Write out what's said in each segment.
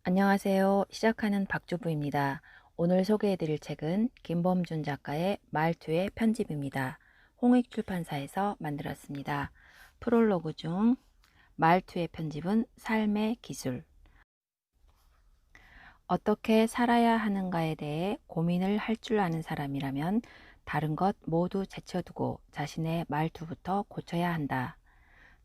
안녕하세요. 시작하는 박주부입니다. 오늘 소개해드릴 책은 김범준 작가의 말투의 편집입니다. 홍익출판사에서 만들었습니다. 프롤로그 중 말투의 편집은 삶의 기술. 어떻게 살아야 하는가에 대해 고민을 할 줄 아는 사람이라면 다른 것 모두 제쳐두고 자신의 말투부터 고쳐야 한다.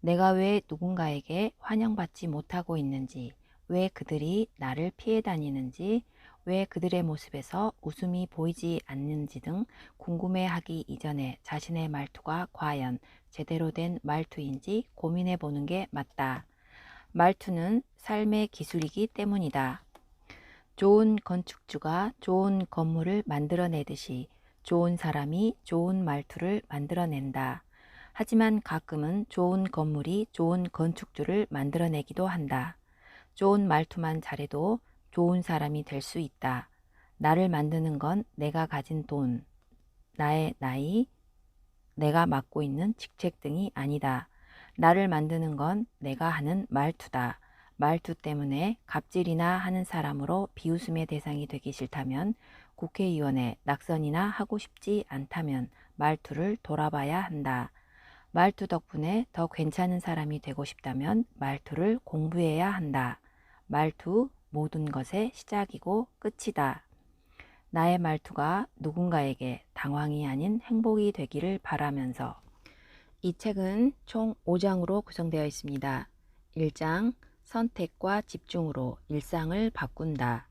내가 왜 누군가에게 환영받지 못하고 있는지, 왜 그들이 나를 피해 다니는지, 왜 그들의 모습에서 웃음이 보이지 않는지 등 궁금해하기 이전에 자신의 말투가 과연 제대로 된 말투인지 고민해 보는 게 맞다. 말투는 삶의 기술이기 때문이다. 좋은 건축주가 좋은 건물을 만들어내듯이 좋은 사람이 좋은 말투를 만들어낸다. 하지만 가끔은 좋은 건물이 좋은 건축주를 만들어내기도 한다. 좋은 말투만 잘해도 좋은 사람이 될 수 있다. 나를 만드는 건 내가 가진 돈, 나의 나이, 내가 맡고 있는 직책 등이 아니다. 나를 만드는 건 내가 하는 말투다. 말투 때문에 갑질이나 하는 사람으로 비웃음의 대상이 되기 싫다면, 국회의원에 낙선이나 하고 싶지 않다면 말투를 돌아봐야 한다. 말투 덕분에 더 괜찮은 사람이 되고 싶다면 말투를 공부해야 한다. 말투 모든 것의 시작이고 끝이다. 나의 말투가 누군가에게 당황이 아닌 행복이 되기를 바라면서. 이 책은 총 5장으로 구성되어 있습니다. 1장 선택과 집중으로 일상을 바꾼다.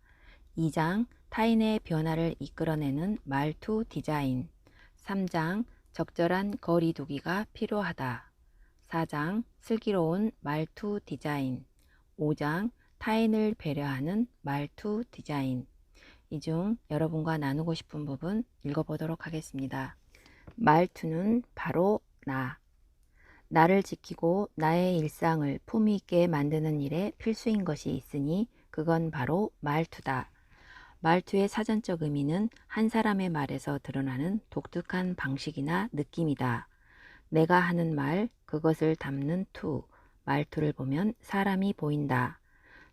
2장 타인의 변화를 이끌어내는 말투 디자인. 3장 적절한 거리 두기가 필요하다. 4장 슬기로운 말투 디자인. 5장 타인을 배려하는 말투 디자인. 이 중 여러분과 나누고 싶은 부분 읽어보도록 하겠습니다. 말투는 바로 나. 나를 지키고 나의 일상을 품위 있게 만드는 일에 필수인 것이 있으니 그건 바로 말투다. 말투의 사전적 의미는 한 사람의 말에서 드러나는 독특한 방식이나 느낌이다. 내가 하는 말, 그것을 담는 투, 말투를 보면 사람이 보인다.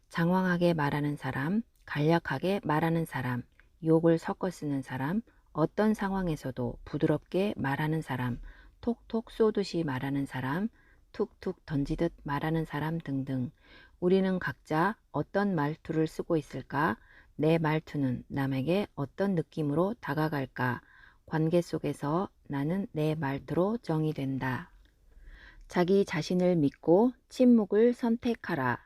장황하게 말하는 사람, 간략하게 말하는 사람, 욕을 섞어 쓰는 사람, 어떤 상황에서도 부드럽게 말하는 사람, 톡톡 쏘듯이 말하는 사람, 툭툭 던지듯 말하는 사람 등등. 우리는 각자 어떤 말투를 쓰고 있을까? 내 말투는 남에게 어떤 느낌으로 다가갈까? 관계 속에서 나는 내 말투로 정의된다. 자기 자신을 믿고 침묵을 선택하라.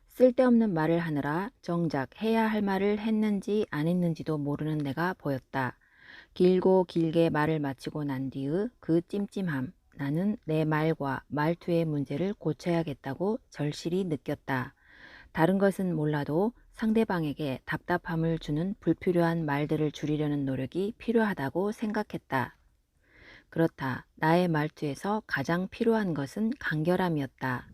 쓸데없는 말을 하느라 정작 해야 할 말을 했는지 안 했는지도 모르는 내가 보였다. 길고 길게 말을 마치고 난 뒤의 그 찜찜함. 나는 내 말과 말투의 문제를 고쳐야겠다고 절실히 느꼈다. 다른 것은 몰라도 상대방에게 답답함을 주는 불필요한 말들을 줄이려는 노력이 필요하다고 생각했다. 그렇다. 나의 말투에서 가장 필요한 것은 간결함이었다.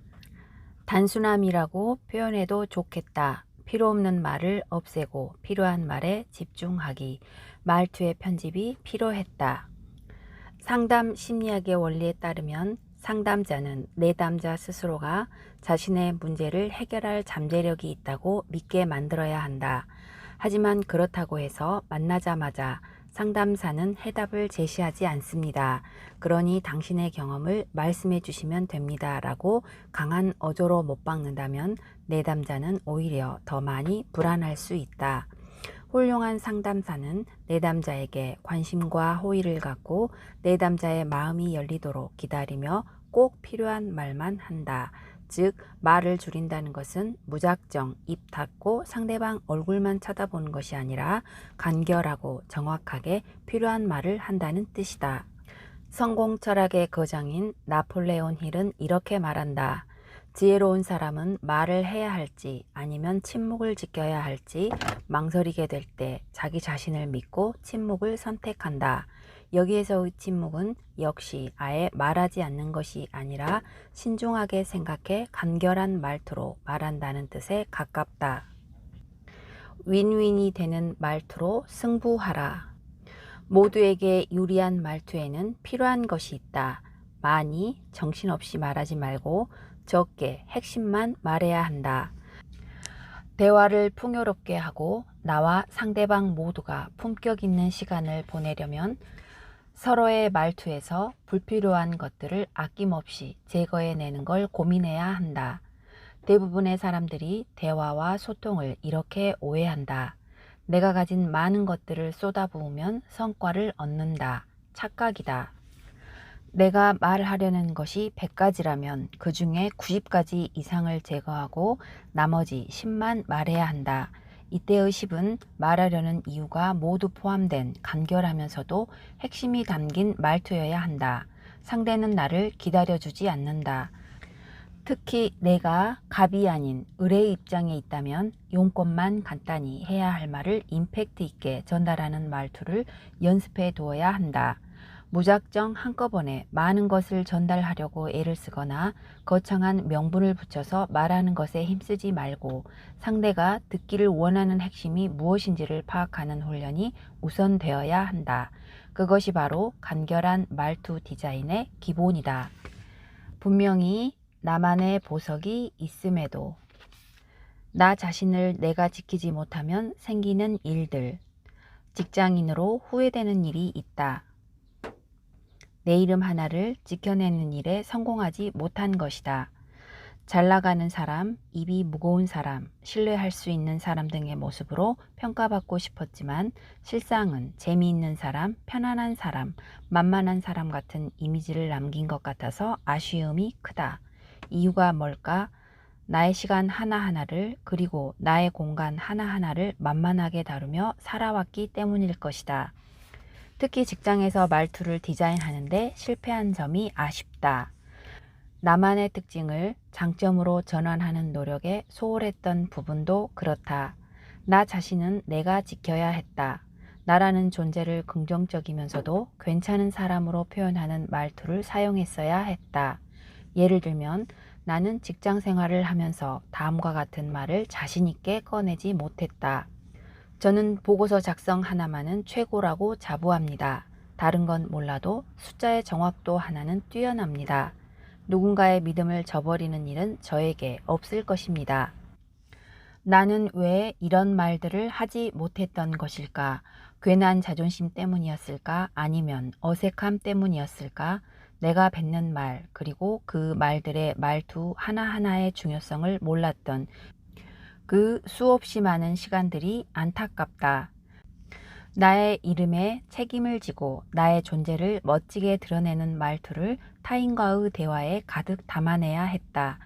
단순함이라고 표현해도 좋겠다. 필요 없는 말을 없애고 필요한 말에 집중하기. 말투의 편집이 필요했다. 상담 심리학의 원리에 따르면 상담자는 내담자 스스로가 자신의 문제를 해결할 잠재력이 있다고 믿게 만들어야 한다. 하지만 그렇다고 해서 만나자마자 상담사는 해답을 제시하지 않습니다. 그러니 당신의 경험을 말씀해 주시면 됩니다. 라고 강한 어조로 못 박는다면 내담자는 오히려 더 많이 불안할 수 있다. 훌륭한 상담사는 내담자에게 관심과 호의를 갖고 내담자의 마음이 열리도록 기다리며 꼭 필요한 말만 한다. 즉, 말을 줄인다는 것은 무작정 입 닫고 상대방 얼굴만 쳐다보는 것이 아니라 간결하고 정확하게 필요한 말을 한다는 뜻이다. 성공 철학의 거장인 나폴레온 힐은 이렇게 말한다. 지혜로운 사람은 말을 해야 할지 아니면 침묵을 지켜야 할지 망설이게 될 때 자기 자신을 믿고 침묵을 선택한다. 여기에서의 침묵은 역시 아예 말하지 않는 것이 아니라 신중하게 생각해 간결한 말투로 말한다는 뜻에 가깝다. 윈윈이 되는 말투로 승부하라. 모두에게 유리한 말투에는 필요한 것이 있다. 많이 정신없이 말하지 말고 적게 핵심만 말해야 한다. 대화를 풍요롭게 하고 나와 상대방 모두가 품격 있는 시간을 보내려면 서로의 말투에서 불필요한 것들을 아낌없이 제거해내는 걸 고민해야 한다. 대부분의 사람들이 대화와 소통을 이렇게 오해한다. 내가 가진 많은 것들을 쏟아부으면 성과를 얻는다. 착각이다. 내가 말하려는 것이 100가지라면 그 중에 90가지 이상을 제거하고 나머지 10만 말해야 한다. 이때의 10은 말하려는 이유가 모두 포함된 간결하면서도 핵심이 담긴 말투여야 한다. 상대는 나를 기다려주지 않는다. 특히 내가 갑이 아닌 을의 입장에 있다면 용건만 간단히 해야 할 말을 임팩트 있게 전달하는 말투를 연습해 두어야 한다. 무작정 한꺼번에 많은 것을 전달하려고 애를 쓰거나 거창한 명분을 붙여서 말하는 것에 힘쓰지 말고 상대가 듣기를 원하는 핵심이 무엇인지를 파악하는 훈련이 우선되어야 한다. 그것이 바로 간결한 말투 디자인의 기본이다. 분명히 나만의 보석이 있음에도 나 자신을 내가 지키지 못하면 생기는 일들. 직장인으로 후회되는 일이 있다. 내 이름 하나를 지켜내는 일에 성공하지 못한 것이다. 잘 나가는 사람, 입이 무거운 사람, 신뢰할 수 있는 사람 등의 모습으로 평가받고 싶었지만 실상은 재미있는 사람, 편안한 사람, 만만한 사람 같은 이미지를 남긴 것 같아서 아쉬움이 크다. 이유가 뭘까? 나의 시간 하나하나를 그리고 나의 공간 하나하나를 만만하게 다루며 살아왔기 때문일 것이다. 특히 직장에서 말투를 디자인하는데 실패한 점이 아쉽다. 나만의 특징을 장점으로 전환하는 노력에 소홀했던 부분도 그렇다. 나 자신은 내가 지켜야 했다. 나라는 존재를 긍정적이면서도 괜찮은 사람으로 표현하는 말투를 사용했어야 했다. 예를 들면 나는 직장 생활을 하면서 다음과 같은 말을 자신 있게 꺼내지 못했다. 저는 보고서 작성 하나만은 최고라고 자부합니다. 다른 건 몰라도 숫자의 정확도 하나는 뛰어납니다. 누군가의 믿음을 저버리는 일은 저에게 없을 것입니다. 나는 왜 이런 말들을 하지 못했던 것일까? 괜한 자존심 때문이었을까? 아니면 어색함 때문이었을까? 내가 뱉는 말, 그리고 그 말들의 말투 하나하나의 중요성을 몰랐던 그 수없이 많은 시간들이 안타깝다. 나의 이름에 책임을 지고 나의 존재를 멋지게 드러내는 말투를 타인과의 대화에 가득 담아내야 했다.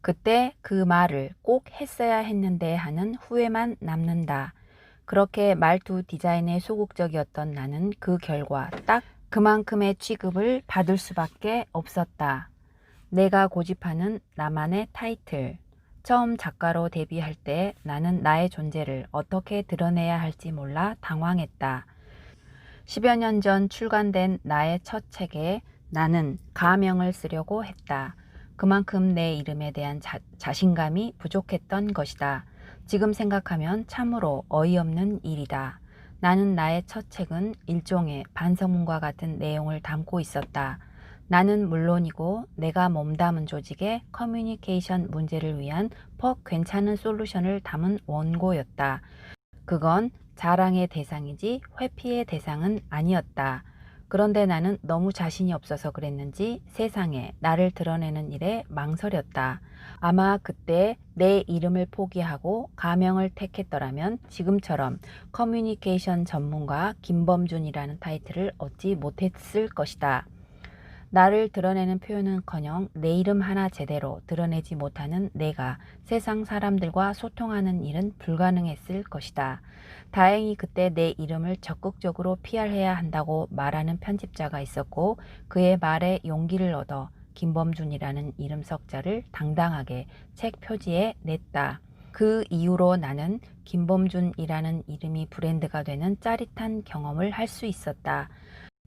그때 그 말을 꼭 했어야 했는데 하는 후회만 남는다. 그렇게 말투 디자인에 소극적이었던 나는 그 결과 딱 그만큼의 취급을 받을 수밖에 없었다. 내가 고집하는 나만의 타이틀. 처음 작가로 데뷔할 때 나는 나의 존재를 어떻게 드러내야 할지 몰라 당황했다. 10여 년 전 출간된 나의 첫 책에 나는 가명을 쓰려고 했다. 그만큼 내 이름에 대한 자신감이 부족했던 것이다. 지금 생각하면 참으로 어이없는 일이다. 나는 나의 첫 책은 일종의 반성문과 같은 내용을 담고 있었다. 나는 물론이고 내가 몸담은 조직의 커뮤니케이션 문제를 위한 퍽 괜찮은 솔루션을 담은 원고였다. 그건 자랑의 대상이지 회피의 대상은 아니었다. 그런데 나는 너무 자신이 없어서 그랬는지 세상에 나를 드러내는 일에 망설였다. 아마 그때 내 이름을 포기하고 가명을 택했더라면 지금처럼 커뮤니케이션 전문가 김범준이라는 타이틀을 얻지 못했을 것이다. 나를 드러내는 표현은커녕 내 이름 하나 제대로 드러내지 못하는 내가 세상 사람들과 소통하는 일은 불가능했을 것이다. 다행히 그때 내 이름을 적극적으로 피할해야 한다고 말하는 편집자가 있었고 그의 말에 용기를 얻어 김범준이라는 이름 석자를 당당하게 책 표지에 냈다. 그 이후로 나는 김범준이라는 이름이 브랜드가 되는 짜릿한 경험을 할 수 있었다.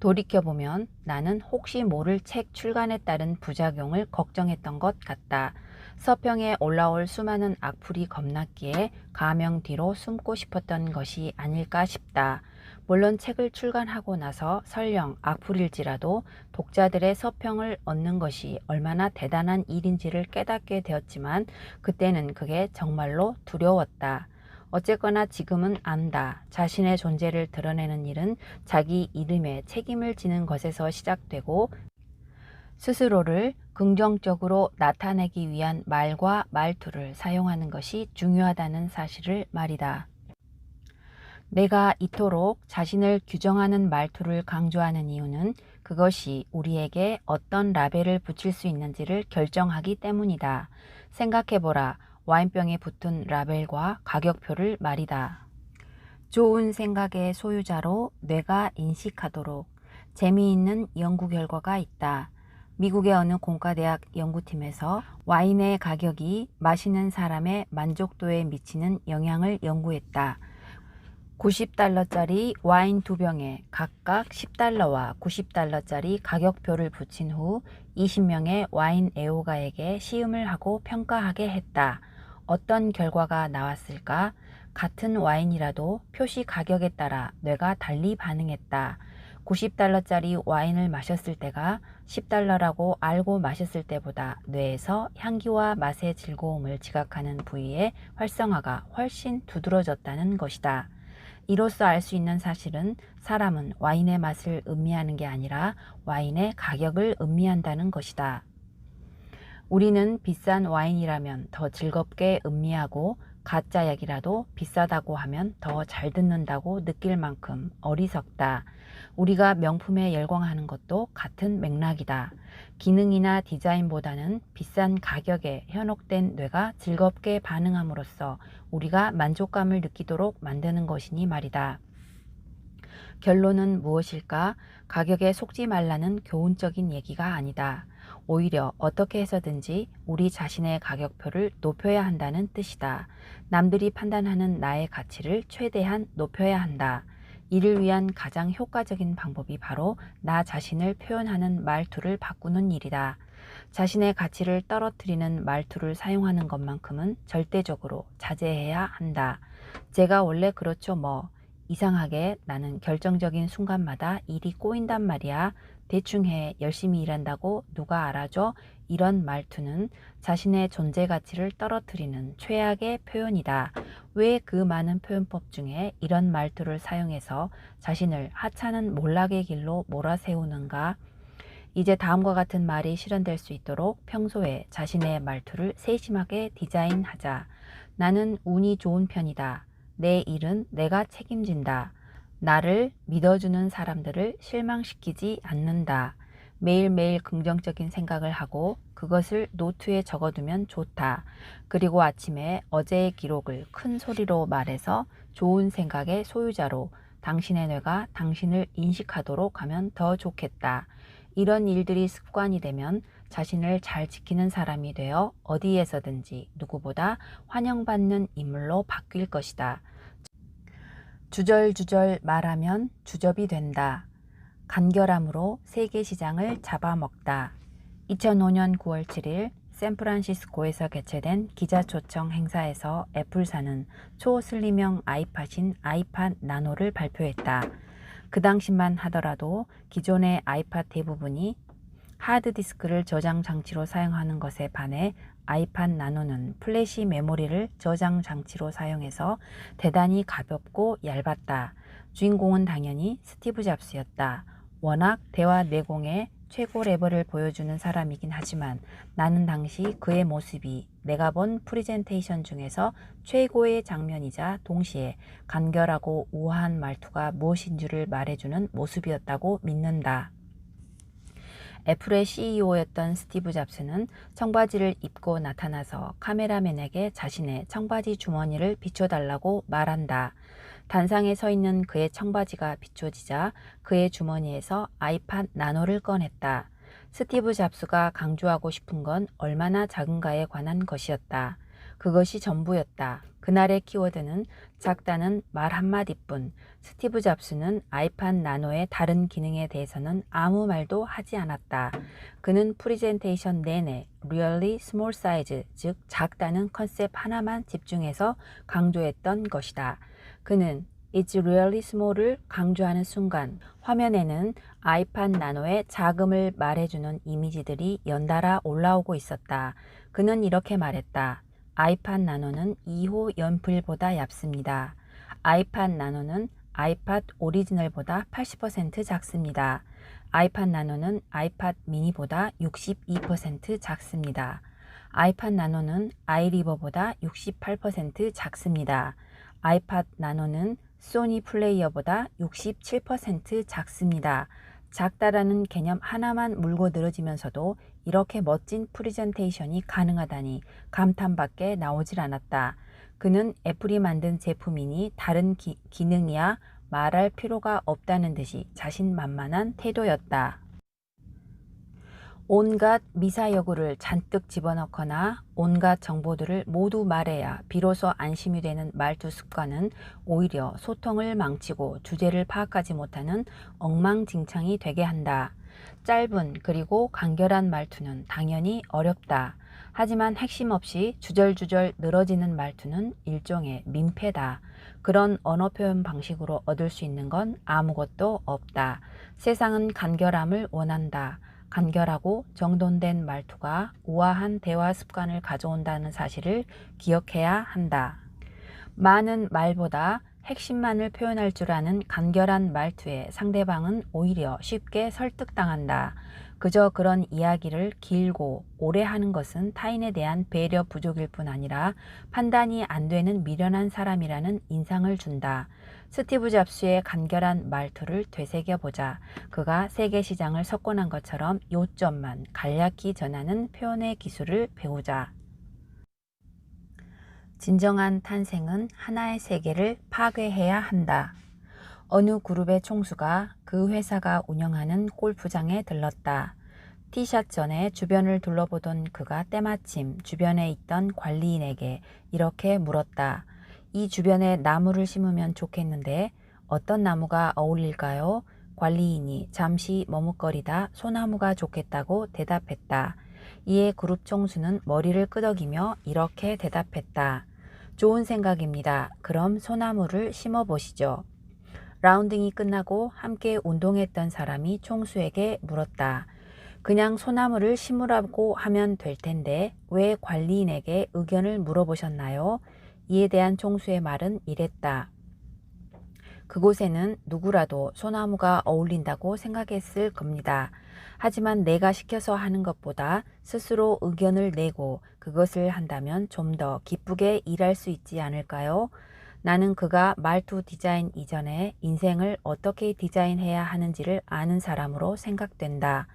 돌이켜보면 나는 혹시 모를 책 출간에 따른 부작용을 걱정했던 것 같다. 서평에 올라올 수많은 악플이 겁났기에 가명 뒤로 숨고 싶었던 것이 아닐까 싶다. 물론 책을 출간하고 나서 설령 악플일지라도 독자들의 서평을 얻는 것이 얼마나 대단한 일인지를 깨닫게 되었지만 그때는 그게 정말로 두려웠다. 어쨌거나 지금은 안다. 자신의 존재를 드러내는 일은 자기 이름에 책임을 지는 것에서 시작되고 스스로를 긍정적으로 나타내기 위한 말과 말투를 사용하는 것이 중요하다는 사실을 말이다. 내가 이토록 자신을 규정하는 말투를 강조하는 이유는 그것이 우리에게 어떤 라벨을 붙일 수 있는지를 결정하기 때문이다. 생각해보라. 와인병에 붙은 라벨과 가격표를 말이다. 좋은 생각의 소유자로 뇌가 인식하도록 재미있는 연구 결과가 있다. 미국의 어느 공과대학 연구팀에서 와인의 가격이 마시는 사람의 만족도에 미치는 영향을 연구했다. 90달러짜리 와인 2병에 각각 10달러와 90달러짜리 가격표를 붙인 후 20명의 와인 애호가에게 시음을 하고 평가하게 했다. 어떤 결과가 나왔을까? 같은 와인이라도 표시 가격에 따라 뇌가 달리 반응했다. 90달러짜리 와인을 마셨을 때가 10달러라고 알고 마셨을 때보다 뇌에서 향기와 맛의 즐거움을 지각하는 부위의 활성화가 훨씬 두드러졌다는 것이다. 이로써 알 수 있는 사실은 사람은 와인의 맛을 음미하는 게 아니라 와인의 가격을 음미한다는 것이다. 우리는 비싼 와인이라면 더 즐겁게 음미하고 가짜 약이라도 비싸다고 하면 더 잘 듣는다고 느낄 만큼 어리석다. 우리가 명품에 열광하는 것도 같은 맥락이다. 기능이나 디자인보다는 비싼 가격에 현혹된 뇌가 즐겁게 반응함으로써 우리가 만족감을 느끼도록 만드는 것이니 말이다. 결론은 무엇일까? 가격에 속지 말라는 교훈적인 얘기가 아니다. 오히려 어떻게 해서든지 우리 자신의 가격표를 높여야 한다는 뜻이다. 남들이 판단하는 나의 가치를 최대한 높여야 한다. 이를 위한 가장 효과적인 방법이 바로 나 자신을 표현하는 말투를 바꾸는 일이다. 자신의 가치를 떨어뜨리는 말투를 사용하는 것만큼은 절대적으로 자제해야 한다. 제가 원래 그렇죠 뭐. 이상하게 나는 결정적인 순간마다 일이 꼬인단 말이야. 대충 해. 열심히 일한다고 누가 알아줘? 이런 말투는 자신의 존재 가치를 떨어뜨리는 최악의 표현이다. 왜 그 많은 표현법 중에 이런 말투를 사용해서 자신을 하찮은 몰락의 길로 몰아세우는가? 이제 다음과 같은 말이 실현될 수 있도록 평소에 자신의 말투를 세심하게 디자인하자. 나는 운이 좋은 편이다. 내 일은 내가 책임진다. 나를 믿어주는 사람들을 실망시키지 않는다. 매일매일 긍정적인 생각을 하고 그것을 노트에 적어두면 좋다. 그리고 아침에 어제의 기록을 큰 소리로 말해서 좋은 생각의 소유자로 당신의 뇌가 당신을 인식하도록 하면 더 좋겠다. 이런 일들이 습관이 되면 자신을 잘 지키는 사람이 되어 어디에서든지 누구보다 환영받는 인물로 바뀔 것이다. 주절주절 말하면 주접이 된다. 간결함으로 세계 시장을 잡아먹다. 2005년 9월 7일 샌프란시스코에서 개최된 기자 초청 행사에서 애플사는 초슬림형 아이팟인 아이팟 나노를 발표했다. 그 당시만 하더라도 기존의 아이팟 대부분이 하드디스크를 저장 장치로 사용하는 것에 반해 아이팟 나노는 플래시 메모리를 저장 장치로 사용해서 대단히 가볍고 얇았다. 주인공은 당연히 스티브 잡스였다. 워낙 대화 내공의 최고 레벨을 보여주는 사람이긴 하지만 나는 당시 그의 모습이 내가 본 프리젠테이션 중에서 최고의 장면이자 동시에 간결하고 우아한 말투가 무엇인 줄을 말해주는 모습이었다고 믿는다. 애플의 CEO였던 스티브 잡스는 청바지를 입고 나타나서 카메라맨에게 자신의 청바지 주머니를 비춰달라고 말한다. 단상에 서 있는 그의 청바지가 비춰지자 그의 주머니에서 아이팟 나노를 꺼냈다. 스티브 잡스가 강조하고 싶은 건 얼마나 작은가에 관한 것이었다. 그것이 전부였다. 그날의 키워드는 작다는 말 한마디뿐. 스티브 잡스는 아이팟 나노의 다른 기능에 대해서는 아무 말도 하지 않았다. 그는 프리젠테이션 내내 really small size, 즉 작다는 컨셉 하나만 집중해서 강조했던 것이다. 그는 It's really small을 강조하는 순간 화면에는 아이팟 나노의 작음을 말해주는 이미지들이 연달아 올라오고 있었다. 그는 이렇게 말했다. 아이팟 나노는 2호 연필보다 얇습니다. 아이팟 나노는 아이팟 오리지널보다 80% 작습니다. 아이팟 나노는 아이팟 미니보다 62% 작습니다. 아이팟 나노는 아이리버보다 68% 작습니다. 아이팟 나노는 소니 플레이어보다 67% 작습니다. 작다라는 개념 하나만 물고 늘어지면서도 이렇게 멋진 프레젠테이션이 가능하다니 감탄밖에 나오질 않았다. 그는 애플이 만든 제품이니 다른 기능이야 말할 필요가 없다는 듯이 자신만만한 태도였다. 온갖 미사여구를 잔뜩 집어넣거나 온갖 정보들을 모두 말해야 비로소 안심이 되는 말투 습관은 오히려 소통을 망치고 주제를 파악하지 못하는 엉망진창이 되게 한다. 짧은 그리고 간결한 말투는 당연히 어렵다. 하지만 핵심 없이 주절주절 늘어지는 말투는 일종의 민폐다. 그런 언어 표현 방식으로 얻을 수 있는 건 아무것도 없다. 세상은 간결함을 원한다. 간결하고 정돈된 말투가 우아한 대화 습관을 가져온다는 사실을 기억해야 한다. 많은 말보다 핵심만을 표현할 줄 아는 간결한 말투에 상대방은 오히려 쉽게 설득당한다. 그저 그런 이야기를 길고 오래 하는 것은 타인에 대한 배려 부족일 뿐 아니라 판단이 안 되는 미련한 사람이라는 인상을 준다. 스티브 잡스의 간결한 말투를 되새겨보자. 그가 세계 시장을 석권한 것처럼 요점만 간략히 전하는 표현의 기술을 배우자. 진정한 탄생은 하나의 세계를 파괴해야 한다. 어느 그룹의 총수가 그 회사가 운영하는 골프장에 들렀다. 티샷 전에 주변을 둘러보던 그가 때마침 주변에 있던 관리인에게 이렇게 물었다. 이 주변에 나무를 심으면 좋겠는데 어떤 나무가 어울릴까요? 관리인이 잠시 머뭇거리다 소나무가 좋겠다고 대답했다. 이에 그룹 총수는 머리를 끄덕이며 이렇게 대답했다. 좋은 생각입니다. 그럼 소나무를 심어보시죠. 라운딩이 끝나고 함께 운동했던 사람이 총수에게 물었다. 그냥 소나무를 심으라고 하면 될 텐데 왜 관리인에게 의견을 물어보셨나요? 이에 대한 총수의 말은 이랬다. 그곳에는 누구라도 소나무가 어울린다고 생각했을 겁니다. 하지만 내가 시켜서 하는 것보다 스스로 의견을 내고 그것을 한다면 좀 더 기쁘게 일할 수 있지 않을까요? 나는 그가 말투 디자인 이전에 인생을 어떻게 디자인해야 하는지를 아는 사람으로 생각된다.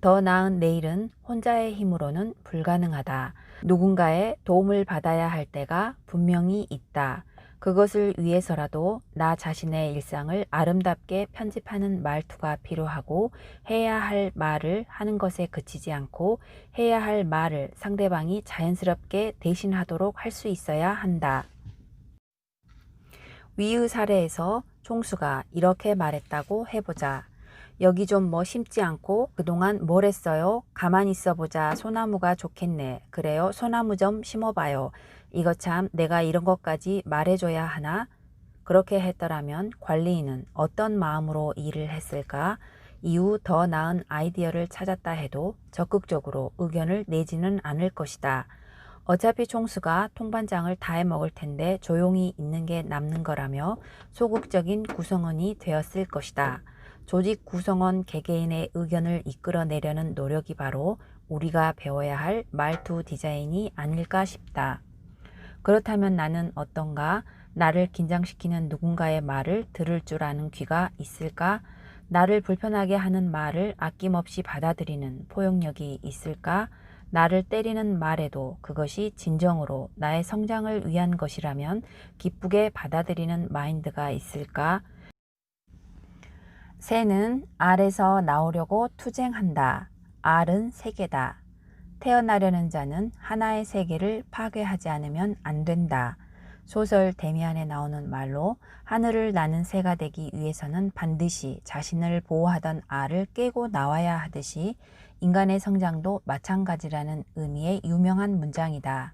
더 나은 내일은 혼자의 힘으로는 불가능하다. 누군가의 도움을 받아야 할 때가 분명히 있다. 그것을 위해서라도 나 자신의 일상을 아름답게 편집하는 말투가 필요하고 해야 할 말을 하는 것에 그치지 않고 해야 할 말을 상대방이 자연스럽게 대신하도록 할 수 있어야 한다. 위의 사례에서 총수가 이렇게 말했다고 해보자. 여기 좀 뭐 심지 않고 그동안 뭘 했어요? 가만히 있어보자. 소나무가 좋겠네. 그래요? 소나무 좀 심어봐요. 이거 참 내가 이런 것까지 말해줘야 하나? 그렇게 했더라면 관리인은 어떤 마음으로 일을 했을까? 이후 더 나은 아이디어를 찾았다 해도 적극적으로 의견을 내지는 않을 것이다. 어차피 총수가 통반장을 다 해먹을 텐데 조용히 있는 게 남는 거라며 소극적인 구성원이 되었을 것이다. 조직 구성원 개개인의 의견을 이끌어내려는 노력이 바로 우리가 배워야 할 말투 디자인이 아닐까 싶다. 그렇다면 나는 어떤가? 나를 긴장시키는 누군가의 말을 들을 줄 아는 귀가 있을까? 나를 불편하게 하는 말을 아낌없이 받아들이는 포용력이 있을까? 나를 때리는 말에도 그것이 진정으로 나의 성장을 위한 것이라면 기쁘게 받아들이는 마인드가 있을까? 새는 알에서 나오려고 투쟁한다. 알은 세계다. 태어나려는 자는 하나의 세계를 파괴하지 않으면 안 된다. 소설 데미안에 나오는 말로 하늘을 나는 새가 되기 위해서는 반드시 자신을 보호하던 알을 깨고 나와야 하듯이 인간의 성장도 마찬가지라는 의미의 유명한 문장이다.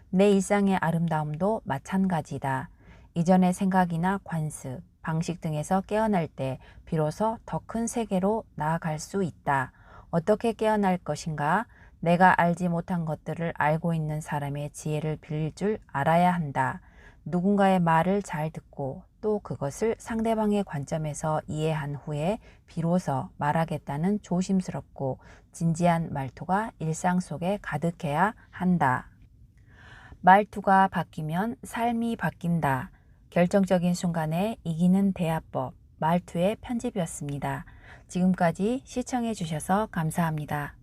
내 일상의 아름다움도 마찬가지다. 이전의 생각이나 관습, 방식 등에서 깨어날 때 비로소 더 큰 세계로 나아갈 수 있다. 어떻게 깨어날 것인가? 내가 알지 못한 것들을 알고 있는 사람의 지혜를 빌릴 줄 알아야 한다. 누군가의 말을 잘 듣고 또 그것을 상대방의 관점에서 이해한 후에 비로소 말하겠다는 조심스럽고 진지한 말투가 일상 속에 가득해야 한다. 말투가 바뀌면 삶이 바뀐다. 결정적인 순간에 이기는 대화법, 말투의 편집이었습니다. 지금까지 시청해 주셔서 감사합니다.